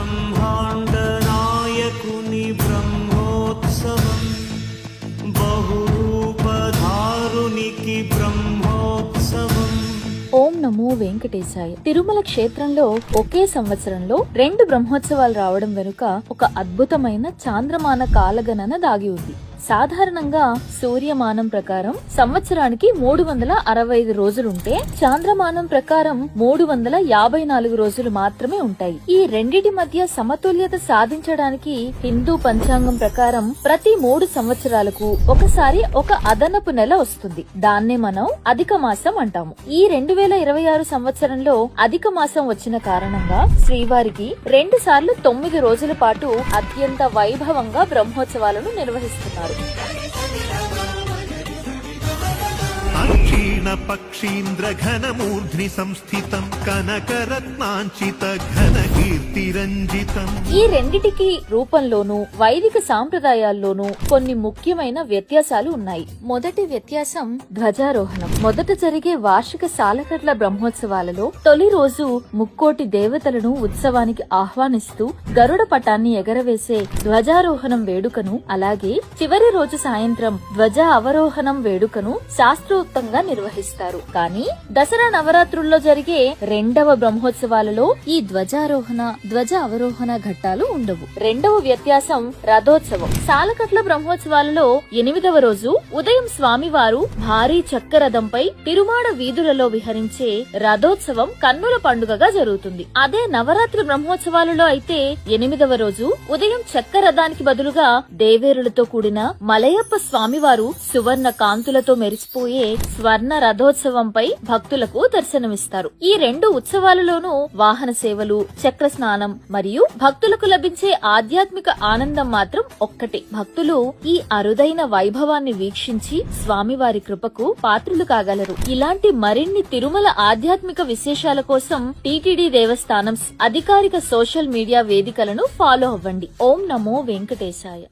బ్రహ్మాండ నాయకుని బ్రహ్మోత్సవం, బహురూపధారునికి బ్రహ్మోత్సవం. ఓం నమో వెంకటేశాయ. తిరుమల క్షేత్రంలో ఒకే సంవత్సరంలో 2 బ్రహ్మోత్సవాలు రావడం వెనుక ఒక అద్భుతమైన చాంద్రమాన కాలగణన దాగి ఉంది. సాధారణంగా సూర్యమానం ప్రకారం సంవత్సరానికి 365 రోజులుంటే చాంద్రమానం ప్రకారం 354 రోజులు మాత్రమే ఉంటాయి. ఈ రెండిటి మధ్య సమతుల్యత సాధించడానికి హిందూ పంచాంగం ప్రకారం ప్రతి 3 సంవత్సరాలకు ఒకసారి ఒక అదనపు నెల వస్తుంది. దాన్నే మనం అధిక మాసం అంటాము. ఈ 2026 సంవత్సరంలో అధిక మాసం వచ్చిన కారణంగా శ్రీవారికి 2 సార్లు 9 రోజుల పాటు అత్యంత వైభవంగా బ్రహ్మోత్సవాలను నిర్వహిస్తున్నారు. అక్షీణ పక్షీంద్ర ఘనమూర్ధ్ని సంస్థితం కనకరత్నాంచిత ఘన కీర్తిరంజితం. ఈ రెండిటికి రూపంలోనూ వైదిక సాంప్రదాయాల్లోనూ కొన్ని ముఖ్యమైన వ్యత్యాసాలు ఉన్నాయి. మొదటి వ్యత్యాసం ధ్వజారోహణం. మొదట జరిగే వార్షిక సాలకట్ల బ్రహ్మోత్సవాలలో తొలి రోజు ముక్కోటి దేవతలను ఉత్సవానికి ఆహ్వానిస్తూ గరుడ పటాన్ని ఎగరవేసే ధ్వజారోహణం వేడుకను, అలాగే చివరి రోజు సాయంత్రం ధ్వజ అవరోహణం వేడుకను శాస్త్రోక్తంగా నిర్వహిస్తారు. కానీ దసరా నవరాత్రుల్లో జరిగే 2వ బ్రహ్మోత్సవాలలో ఈ ధ్వజ అవరోహణ ఘట్టాలు ఉండవు. 2వ వ్యత్యాసం రథోత్సవం. సాలకట్ల బ్రహ్మోత్సవాలలో 8వ రోజు ఉదయం స్వామివారు భారీ చక్రరథంపై తిరుమాడ వీధులలో విహరించే రథోత్సవం కన్నుల పండుగగా జరుగుతుంది. అదే నవరాత్రి బ్రహ్మోత్సవాలలో అయితే 8వ రోజు ఉదయం చక్రరథానికి బదులుగా దేవేరులతో కూడిన మలయప్ప స్వామివారు సువర్ణ కాంతులతో మెరిసిపోయే స్వర్ణ రథోత్సవంపై భక్తులకు దర్శనమిస్తారు. ఈ 2 ఉత్సవాలలోనూ వాహన సేవలు, చక్ర స్నానం మరియు భక్తులకు లభించే ఆధ్యాత్మిక ఆనందం మాత్రం ఒక్కటే. భక్తులు ఈ అరుదైన వైభవాన్ని వీక్షించి స్వామివారి కృపకు పాత్రులు కాగలరు. ఇలాంటి మరిన్ని తిరుమల ఆధ్యాత్మిక విశేషాల కోసం టీటీడీ దేవస్థానం అధికారిక సోషల్ మీడియా వేదికలను ఫాలో అవ్వండి. ఓం నమో వెంకటేశాయ.